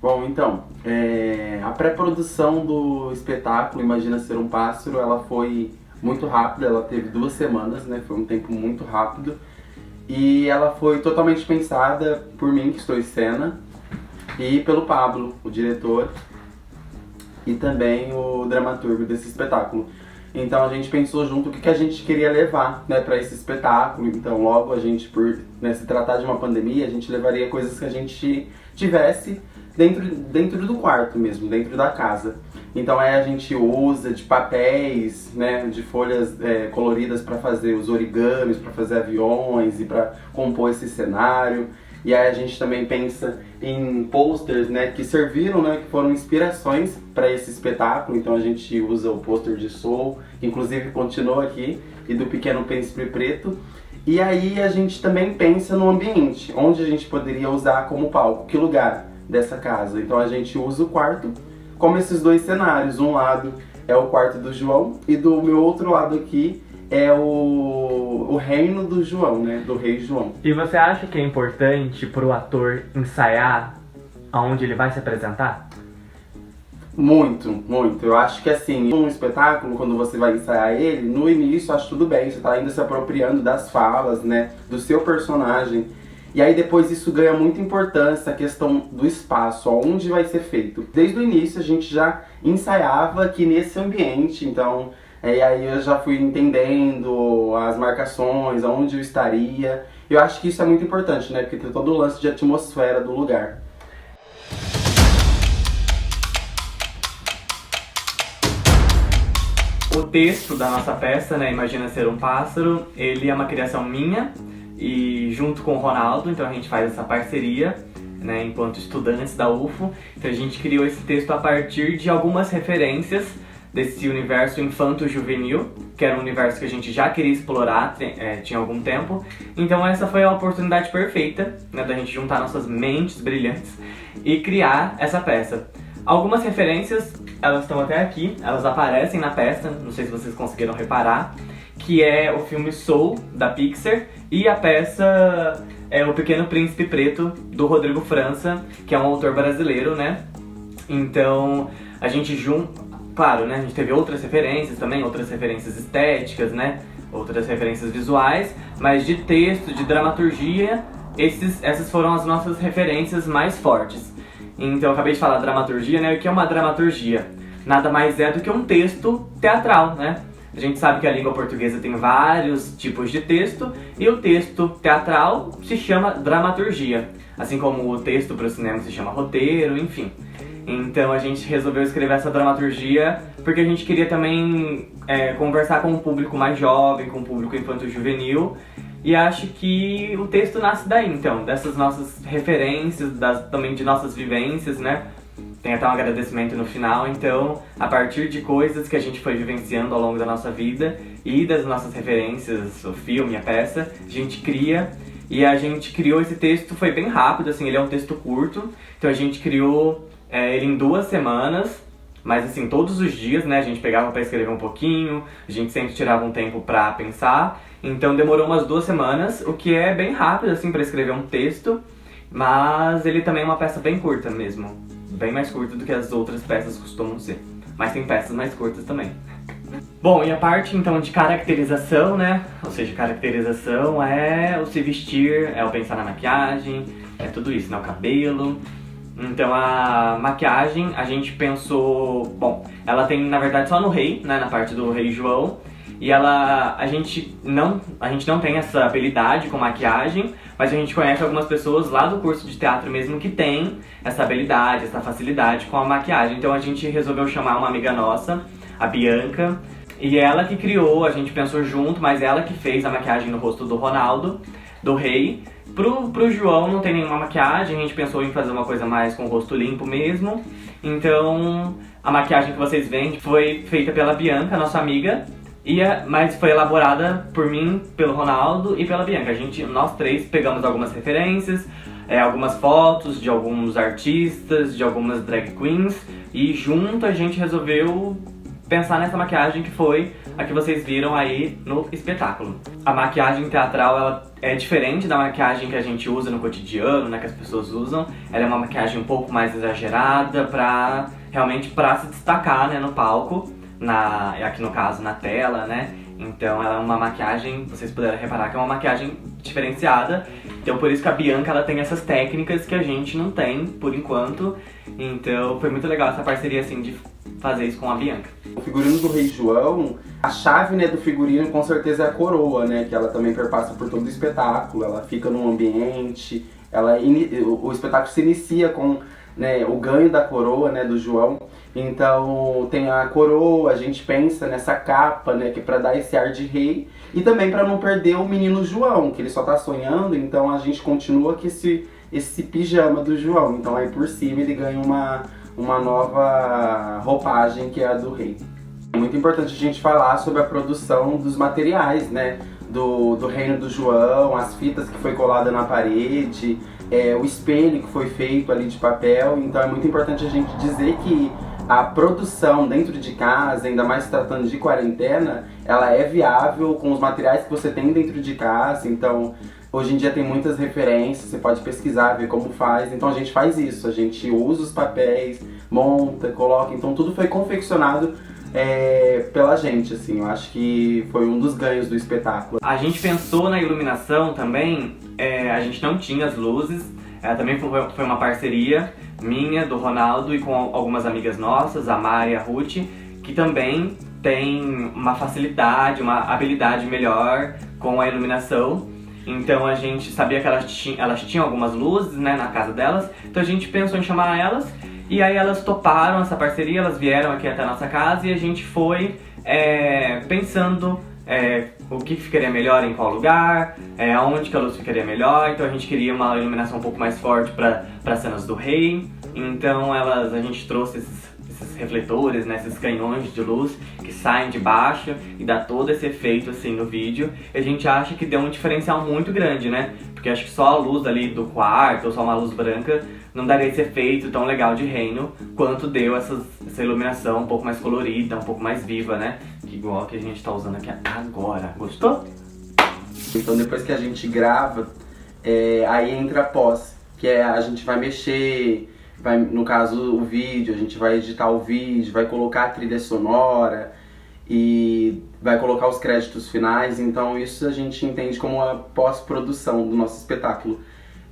Bom, então, a pré-produção do espetáculo Imagina Ser um Pássaro, ela foi muito rápida, ela teve 2 semanas, né? Foi um tempo muito rápido. E ela foi totalmente pensada por mim, que estou em cena, e pelo Pablo, o diretor, e também o dramaturgo desse espetáculo. Então a gente pensou junto o que a gente queria levar, né, para esse espetáculo. Então logo a gente, por, né, se tratar de uma pandemia, a gente levaria coisas que a gente tivesse dentro do quarto mesmo, dentro da casa. Então aí a gente usa de papéis, né, de folhas coloridas para fazer os origamis, para fazer aviões e para compor esse cenário. E aí a gente também pensa em posters, né, que serviram, né, que foram inspirações para esse espetáculo. Então a gente usa o pôster de Soul, que inclusive continua aqui, e do Pequeno Príncipe Preto. E aí a gente também pensa no ambiente, onde a gente poderia usar como palco, que lugar dessa casa. Então a gente usa o quarto como esses dois cenários. Um lado é o quarto do João e do meu outro lado aqui é o reino do João, né? Do rei João. E você acha que é importante pro ator ensaiar aonde ele vai se apresentar? Muito, muito. Eu acho que assim, um espetáculo, quando você vai ensaiar ele, no início acho tudo bem, você tá ainda se apropriando das falas, né? Do seu personagem. E aí depois isso ganha muita importância, a questão do espaço, aonde vai ser feito. Desde o início a gente já ensaiava aqui nesse ambiente, então... E aí eu já fui entendendo as marcações, aonde eu estaria. Eu acho que isso é muito importante, né? Porque tem todo o lance de atmosfera do lugar. O texto da nossa peça, né, Imagina Ser um Pássaro, ele é uma criação minha e junto com o Ronaldo, então a gente faz essa parceria, né, enquanto estudantes da UFO. Então a gente criou esse texto a partir de algumas referências desse universo infanto-juvenil, que era um universo que a gente já queria explorar, tinha algum tempo. Então essa foi a oportunidade perfeita, né, da gente juntar nossas mentes brilhantes e criar essa peça. Algumas referências, elas estão até aqui, elas aparecem na peça, não sei se vocês conseguiram reparar, que é o filme Soul, da Pixar, e a peça é O Pequeno Príncipe Preto, do Rodrigo França, que é um autor brasileiro, né? Então a gente claro, né, a gente teve outras referências também, outras referências estéticas, né, outras referências visuais, mas de texto, de dramaturgia, essas foram as nossas referências mais fortes. Então eu acabei de falar dramaturgia, né, o que é uma dramaturgia? Nada mais é do que um texto teatral, né? A gente sabe que a língua portuguesa tem vários tipos de texto, e o texto teatral se chama dramaturgia, assim como o texto para o cinema se chama roteiro, enfim. Então a gente resolveu escrever essa dramaturgia porque a gente queria também conversar com um público mais jovem, com um público infanto-juvenil, e acho que o texto nasce daí, então, dessas nossas referências, também de nossas vivências, né? Tem até um agradecimento no final, então, a partir de coisas que a gente foi vivenciando ao longo da nossa vida e das nossas referências, o filme, a peça, a gente cria. E a gente criou esse texto, foi bem rápido, assim, ele é um texto curto, então a gente criou ele em 2 semanas, mas assim, todos os dias, né, a gente pegava para escrever um pouquinho, a gente sempre tirava um tempo para pensar, então demorou umas 2 semanas, o que é bem rápido, assim, para escrever um texto, mas ele também é uma peça bem curta mesmo, bem mais curta do que as outras peças costumam ser, mas tem peças mais curtas também. Bom, e a parte então de caracterização, né, ou seja, caracterização é o se vestir, é o pensar na maquiagem, é tudo isso, né, o cabelo. Então a maquiagem a gente pensou, bom, ela tem na verdade só no rei, né, na parte do rei João, e a gente não tem essa habilidade com maquiagem, mas a gente conhece algumas pessoas lá do curso de teatro mesmo que tem essa habilidade, essa facilidade com a maquiagem. Então a gente resolveu chamar uma amiga nossa, a Bianca, e ela que criou, a gente pensou junto, mas ela que fez a maquiagem no rosto do Ronaldo, do rei. Pro João não tem nenhuma maquiagem, a gente pensou em fazer uma coisa mais com o rosto limpo mesmo. Então a maquiagem que vocês veem foi feita pela Bianca, nossa amiga, mas foi elaborada por mim, pelo Ronaldo e pela Bianca. Nós três pegamos algumas referências, algumas fotos de alguns artistas, de algumas drag queens, e junto a gente resolveu pensar nessa maquiagem que foi a que vocês viram aí no espetáculo. A maquiagem teatral, ela é diferente da maquiagem que a gente usa no cotidiano, né, que as pessoas usam. Ela é uma maquiagem um pouco mais exagerada realmente pra se destacar, né, no palco, aqui no caso na tela, né. Então ela é uma maquiagem, vocês puderam reparar que é uma maquiagem diferenciada. Então por isso que a Bianca ela tem essas técnicas que a gente não tem por enquanto. Então foi muito legal essa parceria assim de fazer isso com a Bianca. O figurino do Rei João, a chave, né, do figurino com certeza é a coroa, né, que ela também perpassa por todo o espetáculo. Ela fica num ambiente, o espetáculo se inicia com, né, o ganho da coroa, né, do João. Então tem a coroa, a gente pensa nessa capa, né, que é pra dar esse ar de rei e também para não perder o menino João, que ele só tá sonhando, então a gente continua com esse pijama do João. Então aí por cima ele ganha uma nova roupagem que é a do rei. É muito importante a gente falar sobre a produção dos materiais, né, do reino do João, as fitas que foi colada na parede, o espelho que foi feito ali de papel. Então é muito importante a gente dizer que a produção dentro de casa, ainda mais se tratando de quarentena, ela é viável com os materiais que você tem dentro de casa. Então hoje em dia tem muitas referências, você pode pesquisar, ver como faz. Então a gente faz isso, a gente usa os papéis, monta, coloca. Então tudo foi confeccionado pela gente, assim. Eu acho que foi um dos ganhos do espetáculo. A gente pensou na iluminação também, a gente não tinha as luzes, também foi uma parceria minha, do Ronaldo e com algumas amigas nossas, a Mari e a Ruth, que também tem uma facilidade, uma habilidade melhor com a iluminação. Então a gente sabia que elas tinham algumas luzes, né, na casa delas, então a gente pensou em chamar elas. E aí elas toparam essa parceria, elas vieram aqui até a nossa casa e a gente foi pensando o que ficaria melhor em qual lugar, aonde que a luz ficaria melhor. Então a gente queria uma iluminação um pouco mais forte para as cenas do rei. Então a gente trouxe esses refletores, né, esses canhões de luz que saem de baixo e dá todo esse efeito assim no vídeo. E a gente acha que deu um diferencial muito grande, né? Porque acho que só a luz ali do quarto ou só uma luz branca não daria esse efeito tão legal de reino quanto deu essa iluminação um pouco mais colorida, um pouco mais viva, né? Que igual a que a gente tá usando aqui agora. Gostou? Então depois que a gente grava, aí entra a pós, que a gente vai mexer, no caso o vídeo, a gente vai editar o vídeo, vai colocar a trilha sonora e vai colocar os créditos finais. Então isso a gente entende como a pós-produção do nosso espetáculo.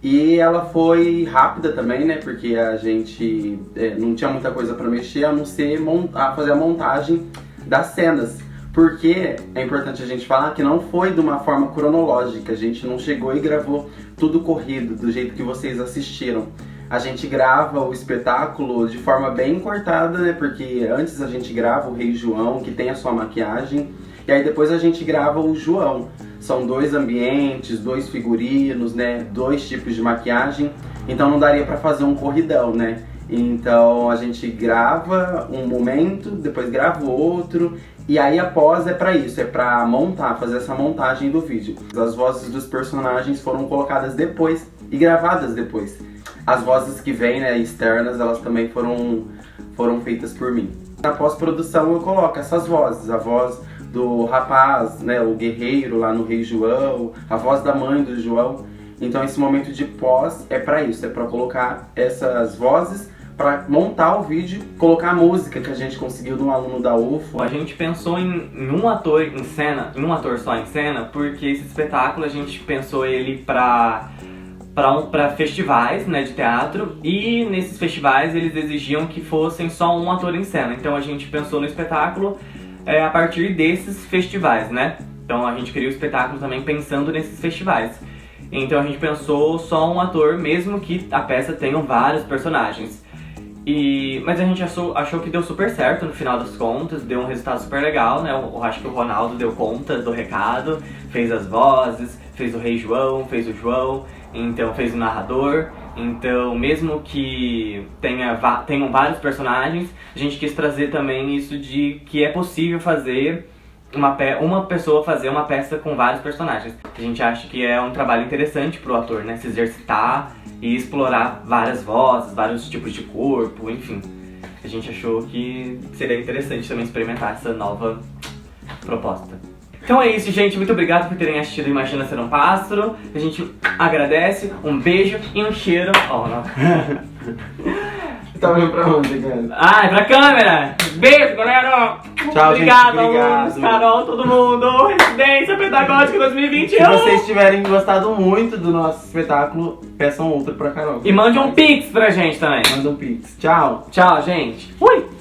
E ela foi rápida também, né, porque a gente não tinha muita coisa para mexer, a não ser fazer a montagem das cenas. Porque é importante a gente falar que não foi de uma forma cronológica, a gente não chegou e gravou tudo corrido, do jeito que vocês assistiram. A gente grava o espetáculo de forma bem cortada, né, porque antes a gente grava o Rei João, que tem a sua maquiagem, e aí depois a gente grava o João. São 2 ambientes, 2 figurinos, né, 2 tipos de maquiagem, então não daria pra fazer um corridão, né? Então a gente grava um momento, depois grava o outro, e aí a pós é pra isso, é pra montar, fazer essa montagem do vídeo. As vozes dos personagens foram colocadas depois e gravadas depois. As vozes que vêm, né, externas, elas também foram feitas por mim. Na pós-produção eu coloco essas vozes, a voz do rapaz, né, o guerreiro lá no Rei João, a voz da mãe do João. Então esse momento de pós é pra isso, é pra colocar essas vozes, pra montar o vídeo, colocar a música que a gente conseguiu de um aluno da UFO. A gente pensou em um ator em cena, em um ator só em cena, porque esse espetáculo a gente pensou ele pra festivais, né, de teatro, e nesses festivais eles exigiam que fossem só um ator em cena. Então a gente pensou no espetáculo a partir desses festivais, né? Então a gente criou o espetáculo também pensando nesses festivais. Então a gente pensou só um ator, mesmo que a peça tenha vários personagens. Mas a gente achou que deu super certo no final das contas, deu um resultado super legal, né? Eu acho que o Ronaldo deu conta do recado, fez as vozes, fez o Rei João, fez o João, então fez o narrador. Então, mesmo que tenham vários personagens, a gente quis trazer também isso de que é possível fazer uma pessoa fazer uma peça com vários personagens. A gente acha que é um trabalho interessante pro ator, né? Se exercitar e explorar várias vozes, vários tipos de corpo, enfim. a gente achou que seria interessante também experimentar essa nova proposta. Então é isso, gente. Muito obrigado por terem assistido Imagina Ser um Pássaro. A gente agradece, um beijo e um cheiro. Oh, não. Tá olhando pra onde, cara? Ai, pra câmera! Beijo, galera! Tchau, obrigado, gente. Obrigado. alunos, Carol, todo mundo! Residência Pedagógica 2021! Se vocês tiverem gostado muito do nosso espetáculo, peçam outro pra Carol. E mande um pix pra gente também. Manda um pix. Tchau. Tchau, gente. Fui!